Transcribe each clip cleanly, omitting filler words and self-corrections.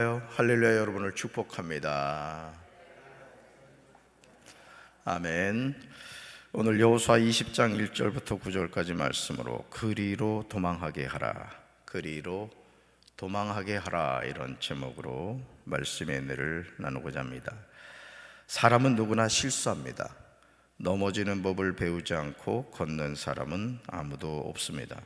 할렐루야. 여러분을 축복합니다. 아멘. 오늘 여호수아 20장 1절부터 9절까지 말씀으로 그리로 도망하게 하라, 그리로 도망하게 하라, 이런 제목으로 말씀의 은혜를 나누고자 합니다. 사람은 누구나 실수합니다. 넘어지는 법을 배우지 않고 걷는 사람은 아무도 없습니다.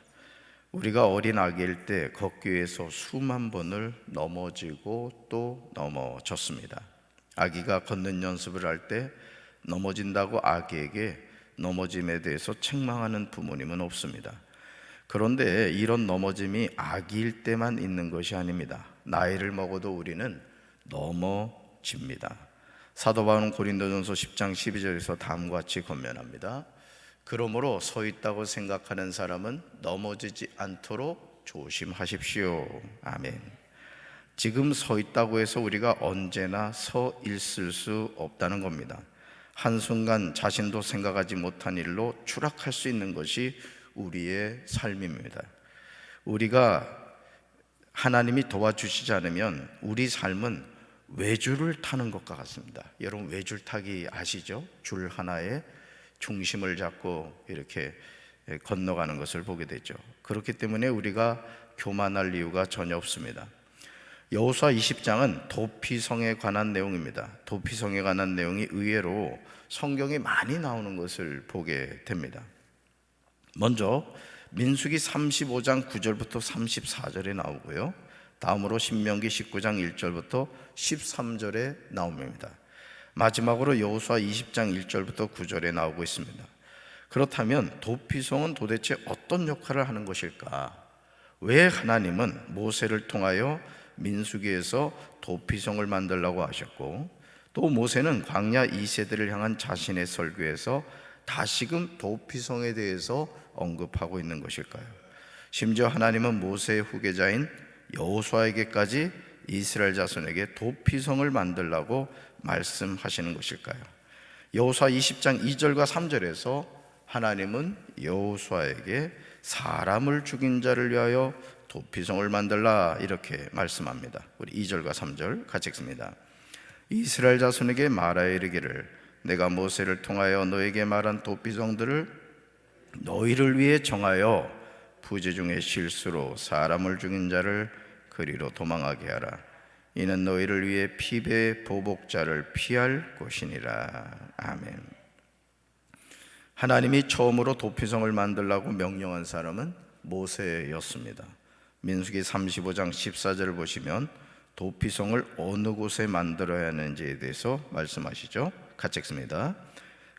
우리가 어린 아기일 때 걷기 위해서 수만 번을 넘어지고 또 넘어졌습니다. 아기가 걷는 연습을 할 때 넘어진다고 아기에게 넘어짐에 대해서 책망하는 부모님은 없습니다. 그런데 이런 넘어짐이 아기일 때만 있는 것이 아닙니다. 나이를 먹어도 우리는 넘어집니다. 사도 바울은 고린도전서 10장 12절에서 다음과 같이 권면합니다. 그러므로 서 있다고 생각하는 사람은 넘어지지 않도록 조심하십시오. 아멘. 지금 서 있다고 해서 우리가 언제나 서 있을 수 없다는 겁니다. 한순간 자신도 생각하지 못한 일로 추락할 수 있는 것이 우리의 삶입니다. 우리가 하나님이 도와주시지 않으면 우리 삶은 외줄을 타는 것과 같습니다. 여러분, 외줄 타기 아시죠? 줄 하나에 중심을 잡고 이렇게 건너가는 것을 보게 되죠. 그렇기 때문에 우리가 교만할 이유가 전혀 없습니다. 여호수아 20장은 도피성에 관한 내용입니다. 도피성에 관한 내용이 의외로 성경에 많이 나오는 것을 보게 됩니다. 먼저 민수기 35장 9절부터 34절에 나오고요, 다음으로 신명기 19장 1절부터 13절에 나옵니다. 마지막으로 여호수아 20장 1절부터 9절에 나오고 있습니다. 그렇다면 도피성은 도대체 어떤 역할을 하는 것일까? 왜 하나님은 모세를 통하여 민수기에서 도피성을 만들라고 하셨고, 또 모세는 광야 2세대를 향한 자신의 설교에서 다시금 도피성에 대해서 언급하고 있는 것일까요? 심지어 하나님은 모세의 후계자인 여호수아에게까지 이스라엘 자손에게 도피성을 만들라고 말씀하시는 것일까요? 여호수아 20장 2절과 3절에서 하나님은 여호수아에게 사람을 죽인 자를 위하여 도피성을 만들라, 이렇게 말씀합니다. 우리 2절과 3절 같이 읽습니다. 이스라엘 자손에게 말하여 이르기를 내가 모세를 통하여 너에게 말한 도피성들을 너희를 위해 정하여 부재 중에 실수로 사람을 죽인 자를 그리로 도망하게 하라. 이는 너희를 위해 피배 보복자를 피할 곳이니라. 아멘. 하나님이 처음으로 도피성을 만들라고 명령한 사람은 모세였습니다. 민수기 35장 14절을 보시면 도피성을 어느 곳에 만들어야 하는지에 대해서 말씀하시죠. 같이 읽습니다.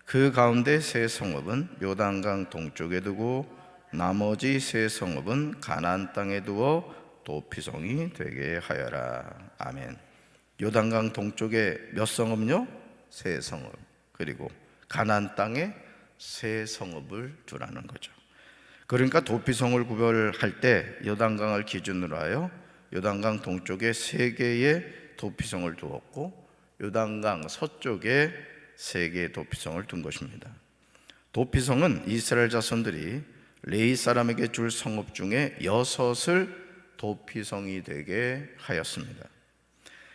그 가운데 세 성읍은 요단강 동쪽에 두고 나머지 세 성읍은 가나안 땅에 두어 도피성이 되게 하여라. 아멘. 요단강 동쪽에 몇 성읍요? 세 성읍. 그리고 가나안 땅에 세 성읍을 두라는 거죠. 그러니까 도피성을 구별할 때 요단강을 기준으로 하여 요단강 동쪽에 세 개의 도피성을 두었고, 요단강 서쪽에 세 개의 도피성을 둔 것입니다. 도피성은 이스라엘 자손들이 레위 사람에게 줄 성읍 중에 6을 도피성이 되게 하였습니다.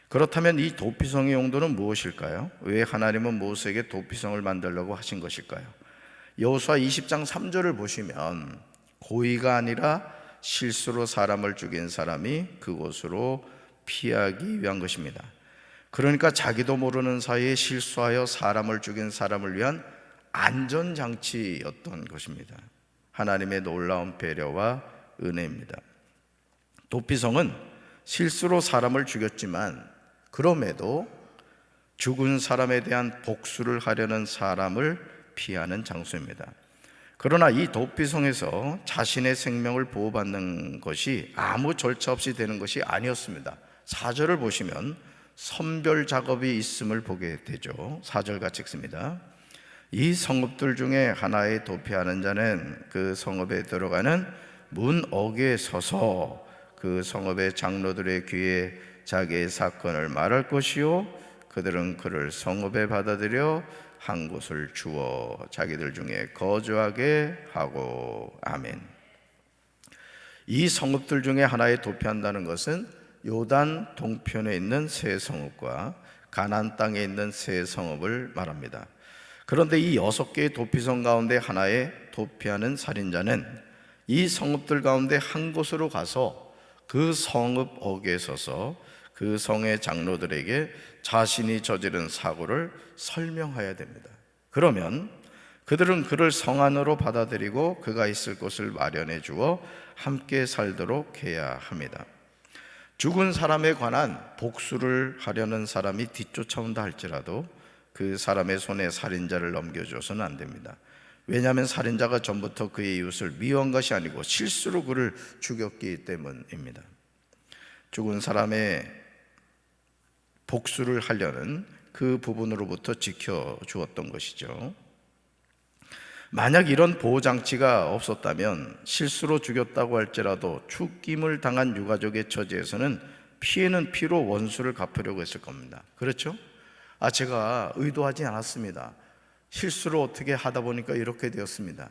그렇다면 이 도피성의 용도는 무엇일까요? 왜 하나님은 모세에게 도피성을 만들려고 하신 것일까요? 여호수아 20장 3절을 보시면 고의가 아니라 실수로 사람을 죽인 사람이 그곳으로 피하기 위한 것입니다. 그러니까 자기도 모르는 사이에 실수하여 사람을 죽인 사람을 위한 안전장치였던 것입니다. 하나님의 놀라운 배려와 은혜입니다. 도피성은 실수로 사람을 죽였지만 그럼에도 죽은 사람에 대한 복수를 하려는 사람을 피하는 장소입니다. 그러나 이 도피성에서 자신의 생명을 보호받는 것이 아무 절차 없이 되는 것이 아니었습니다. 4절을 보시면 선별 작업이 있음을 보게 되죠. 4절 같이 읽습니다. 이 성읍들 중에 하나에 도피하는 자는 그 성읍에 들어가는 문 어귀에 서서 그 성읍의 장로들의 귀에 자기의 사건을 말할 것이요, 그들은 그를 성읍에 받아들여 한 곳을 주어 자기들 중에 거주하게 하고. 아멘. 이 성읍들 중에 하나에 도피한다는 것은 요단 동편에 있는 세 성읍과 가나안 땅에 있는 세 성읍을 말합니다. 그런데 이 6개의 도피성 가운데 하나에 도피하는 살인자는 이 성읍들 가운데 한 곳으로 가서 그 성읍 어귀에 서서 그 성의 장로들에게 자신이 저지른 사고를 설명해야 됩니다. 그러면 그들은 그를 성 안으로 받아들이고 그가 있을 곳을 마련해 주어 함께 살도록 해야 합니다. 죽은 사람에 관한 복수를 하려는 사람이 뒤쫓아온다 할지라도 그 사람의 손에 살인자를 넘겨줘서는 안 됩니다. 왜냐하면 살인자가 전부터 그의 이웃을 미워한 것이 아니고 실수로 그를 죽였기 때문입니다. 죽은 사람의 복수를 하려는 그 부분으로부터 지켜주었던 것이죠. 만약 이런 보호장치가 없었다면 실수로 죽였다고 할지라도 죽임을 당한 유가족의 처지에서는 피해는 피로 원수를 갚으려고 했을 겁니다. 그렇죠? 제가 의도하지 않았습니다. 실수로 어떻게 하다 보니까 이렇게 되었습니다.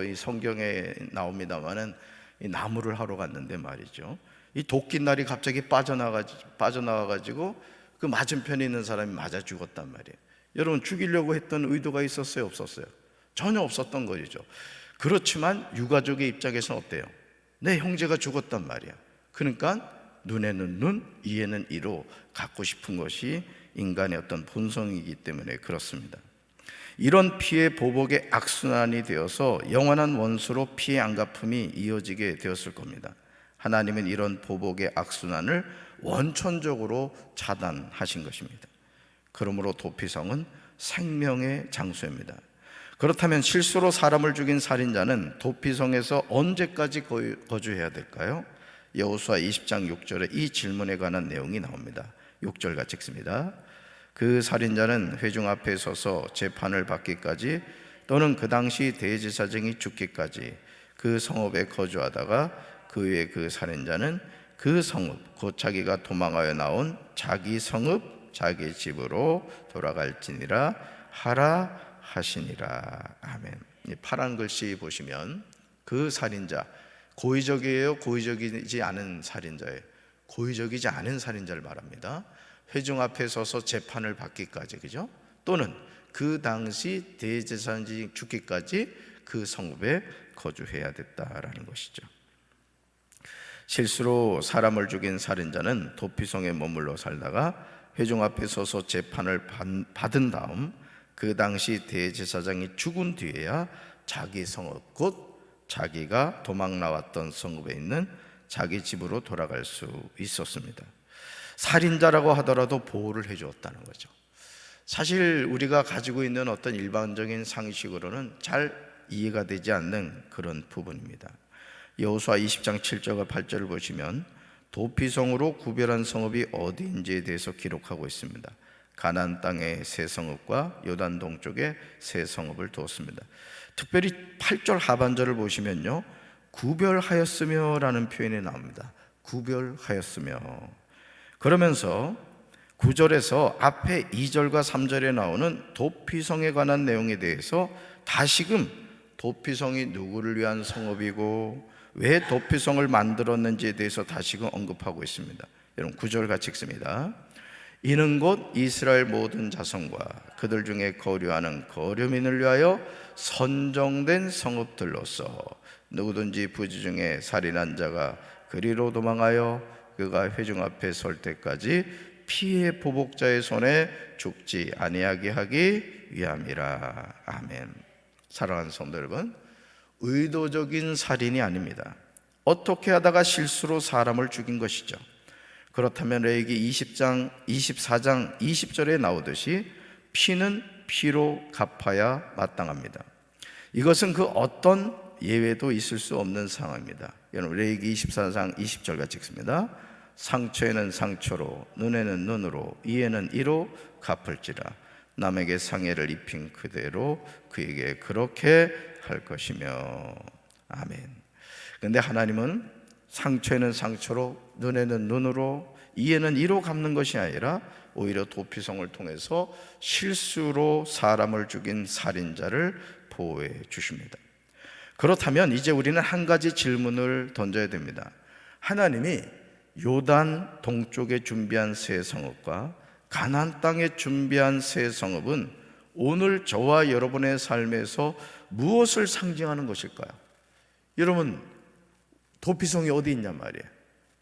이 성경에 나옵니다만은 이 나무를 하러 갔는데 말이죠. 이 도끼날이 갑자기 빠져나와가지고 그 맞은편에 있는 사람이 맞아 죽었단 말이에요. 여러분, 죽이려고 했던 의도가 있었어요, 없었어요? 전혀 없었던 것이죠. 그렇지만 유가족의 입장에서는 어때요? 내 형제가 죽었단 말이야. 그러니까 눈에는 눈, 이에는 이로 갖고 싶은 것이 인간의 어떤 본성이기 때문에 그렇습니다. 이런 피해 보복의 악순환이 되어서 영원한 원수로 피해 안갚음이 이어지게 되었을 겁니다. 하나님은 이런 보복의 악순환을 원천적으로 차단하신 것입니다. 그러므로 도피성은 생명의 장소입니다. 그렇다면 실수로 사람을 죽인 살인자는 도피성에서 언제까지 거주해야 될까요? 여호수아 20장 6절에 이 질문에 관한 내용이 나옵니다. 6절 같이 읽습니다. 그 살인자는 회중 앞에 서서 재판을 받기까지 또는 그 당시 대제사장이 죽기까지 그 성읍에 거주하다가 그 후에 그 살인자는 그 성읍 곧 자기가 도망하여 나온 자기 성읍 자기 집으로 돌아갈지니라 하라 하시니라. 아멘. 파란 글씨 보시면 그 살인자, 고의적이에요? 고의적이지 않은 살인자예요? 고의적이지 않은 살인자를 말합니다. 회중 앞에 서서 재판을 받기까지, 그죠? 또는 그 당시 대제사장이 죽기까지 그 성읍에 거주해야 됐다라는 것이죠. 실수로 사람을 죽인 살인자는 도피성에 머물러 살다가 회중 앞에 서서 재판을 받은 다음 그 당시 대제사장이 죽은 뒤에야 자기 성읍 곧 자기가 도망 나왔던 성읍에 있는 자기 집으로 돌아갈 수 있었습니다. 살인자라고 하더라도 보호를 해주었다는 거죠. 사실 우리가 가지고 있는 어떤 일반적인 상식으로는 잘 이해가 되지 않는 그런 부분입니다. 여호수아 20장 7절과 8절을 보시면 도피성으로 구별한 성읍이 어디인지에 대해서 기록하고 있습니다. 가나안 땅의 세 성읍과 요단 동쪽에 세 성읍을 두었습니다. 특별히 8절 하반절을 보시면요, 구별하였으며 라는 표현이 나옵니다. 구별하였으며. 그러면서 9절에서 앞에 2절과 3절에 나오는 도피성에 관한 내용에 대해서 다시금 도피성이 누구를 위한 성읍이고 왜 도피성을 만들었는지에 대해서 다시금 언급하고 있습니다. 여러분 9절 같이 읽습니다. 이는 곧 이스라엘 모든 자손과 그들 중에 거류하는 거류민을 위하여 선정된 성읍들로서 누구든지 부지 중에 살인한 자가 그리로 도망하여 그가 회중 앞에 설 때까지 피해 보복자의 손에 죽지 아니하게 하기 위함이라. 아멘. 사랑하는 성도 여러분, 의도적인 살인이 아닙니다. 어떻게 하다가 실수로 사람을 죽인 것이죠. 그렇다면 레위기 24장 20절에 나오듯이 피는 피로 갚아야 마땅합니다. 이것은 그 어떤 예외도 있을 수 없는 상황입니다. 여러분 레위기 24장 20절 같이 읽습니다. 상처에는 상처로, 눈에는 눈으로, 이에는 이로 갚을지라. 남에게 상해를 입힌 그대로 그에게 그렇게 할 것이며. 아멘. 그런데 하나님은 상처에는 상처로, 눈에는 눈으로, 이에는 이로 갚는 것이 아니라 오히려 도피성을 통해서 실수로 사람을 죽인 살인자를 보호해 주십니다. 그렇다면 이제 우리는 한 가지 질문을 던져야 됩니다. 하나님이 요단 동쪽에 준비한 새 성읍과 가나안 땅에 준비한 새 성읍은 오늘 저와 여러분의 삶에서 무엇을 상징하는 것일까요? 여러분, 도피성이 어디 있냔 말이에요.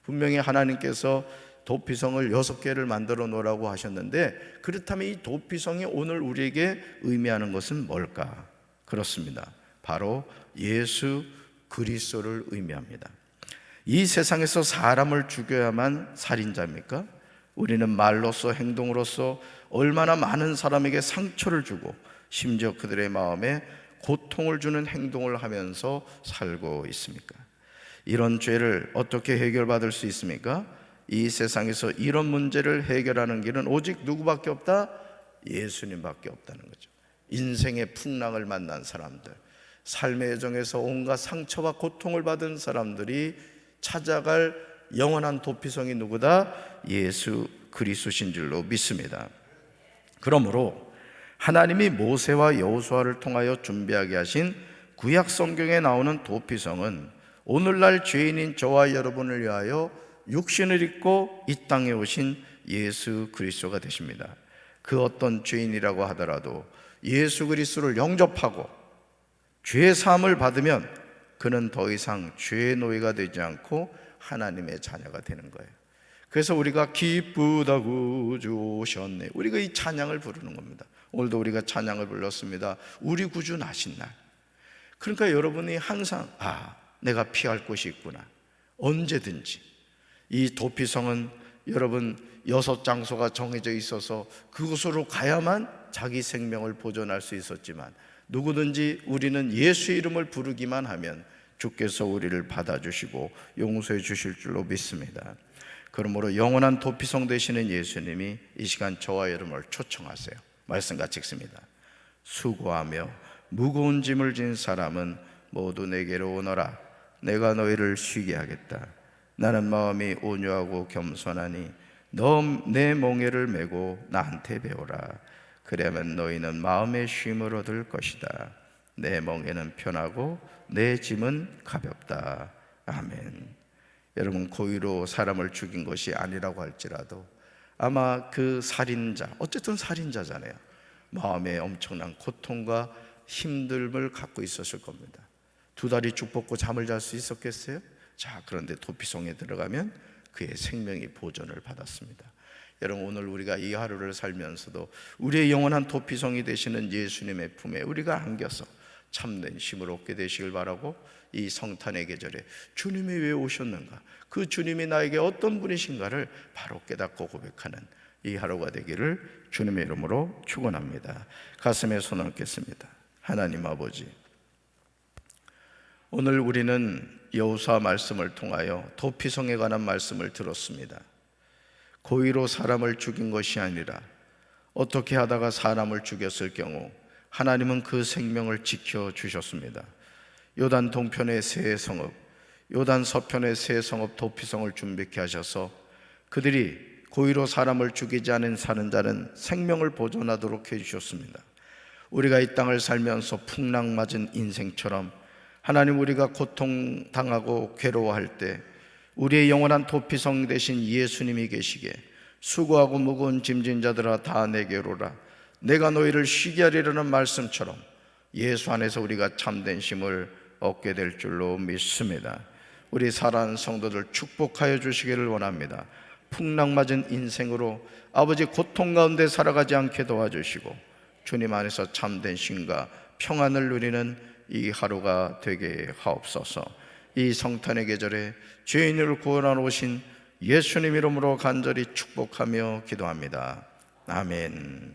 분명히 하나님께서 도피성을 6개를 만들어 놓으라고 하셨는데, 그렇다면 이 도피성이 오늘 우리에게 의미하는 것은 뭘까? 그렇습니다. 바로 예수 그리스도를 의미합니다. 이 세상에서 사람을 죽여야만 살인자입니까? 우리는 말로써 행동으로써 얼마나 많은 사람에게 상처를 주고 심지어 그들의 마음에 고통을 주는 행동을 하면서 살고 있습니까? 이런 죄를 어떻게 해결받을 수 있습니까? 이 세상에서 이런 문제를 해결하는 길은 오직 누구밖에 없다? 예수님밖에 없다는 거죠. 인생의 풍랑을 만난 사람들, 삶의 여정에서 온갖 상처와 고통을 받은 사람들이 찾아갈 영원한 도피성이 누구다? 예수 그리스도신 줄로 믿습니다. 그러므로 하나님이 모세와 여호수아를 통하여 준비하게 하신 구약 성경에 나오는 도피성은 오늘날 죄인인 저와 여러분을 위하여 육신을 입고 이 땅에 오신 예수 그리스도가 되십니다. 그 어떤 죄인이라고 하더라도 예수 그리스도를 영접하고 죄 사함을 받으면 그는 더 이상 죄의 노예가 되지 않고 하나님의 자녀가 되는 거예요. 그래서 우리가 기쁘다 구주 오셨네, 우리가 이 찬양을 부르는 겁니다. 오늘도 우리가 찬양을 불렀습니다. 우리 구주 나신 날. 그러니까 여러분이 항상 내가 피할 곳이 있구나. 언제든지. 이 도피성은 여러분 6장소가 정해져 있어서 그곳으로 가야만 자기 생명을 보존할 수 있었지만, 누구든지 우리는 예수의 이름을 부르기만 하면 주께서 우리를 받아주시고 용서해 주실 줄로 믿습니다. 그러므로 영원한 도피성 되시는 예수님이 이 시간 저와 여러분을 초청하세요. 말씀 같이 읽습니다. 수고하며 무거운 짐을 진 사람은 모두 내게로 오너라. 내가 너희를 쉬게 하겠다. 나는 마음이 온유하고 겸손하니 너 내 멍에를 메고 나한테 배우라. 그러면 너희는 마음의 쉼을 얻을 것이다. 내 멍에는 편하고 내 짐은 가볍다. 아멘. 여러분, 고의로 사람을 죽인 것이 아니라고 할지라도 아마 그 살인자, 어쨌든 살인자잖아요. 마음에 엄청난 고통과 힘듦을 갖고 있었을 겁니다. 2다리 쭉 뻗고 잠을 잘 수 있었겠어요? 자, 그런데 도피성에 들어가면 그의 생명이 보존을 받았습니다. 여러분, 오늘 우리가 이 하루를 살면서도 우리의 영원한 도피성이 되시는 예수님의 품에 우리가 안겨서 참된 힘을 얻게 되시길 바라고, 이 성탄의 계절에 주님이 왜 오셨는가, 그 주님이 나에게 어떤 분이신가를 바로 깨닫고 고백하는 이 하루가 되기를 주님의 이름으로 축원합니다. 가슴에 손을 얹겠습니다. 하나님 아버지, 오늘 우리는 여호수아 말씀을 통하여 도피성에 관한 말씀을 들었습니다. 고의로 사람을 죽인 것이 아니라 어떻게 하다가 사람을 죽였을 경우 하나님은 그 생명을 지켜주셨습니다. 요단 동편의 새 성읍, 요단 서편의 새 성읍 도피성을 준비케 하셔서 그들이 고의로 사람을 죽이지 않은 사는 자는 생명을 보존하도록 해주셨습니다. 우리가 이 땅을 살면서 풍랑맞은 인생처럼 하나님, 우리가 고통당하고 괴로워할 때 우리의 영원한 도피성 되신 예수님이 계시기에 수고하고 무거운 짐진 자들아 다 내게로 오라. 내가 너희를 쉬게 하리라는 말씀처럼 예수 안에서 우리가 참된 힘을 얻게 될 줄로 믿습니다. 우리 사랑하는 성도들 축복하여 주시기를 원합니다. 풍랑맞은 인생으로 아버지 고통 가운데 살아가지 않게 도와주시고 주님 안에서 참된 힘과 평안을 누리는 이 하루가 되게 하옵소서. 이 성탄의 계절에 죄인을 구원하러 오신 예수님 이름으로 간절히 축복하며 기도합니다. 아멘.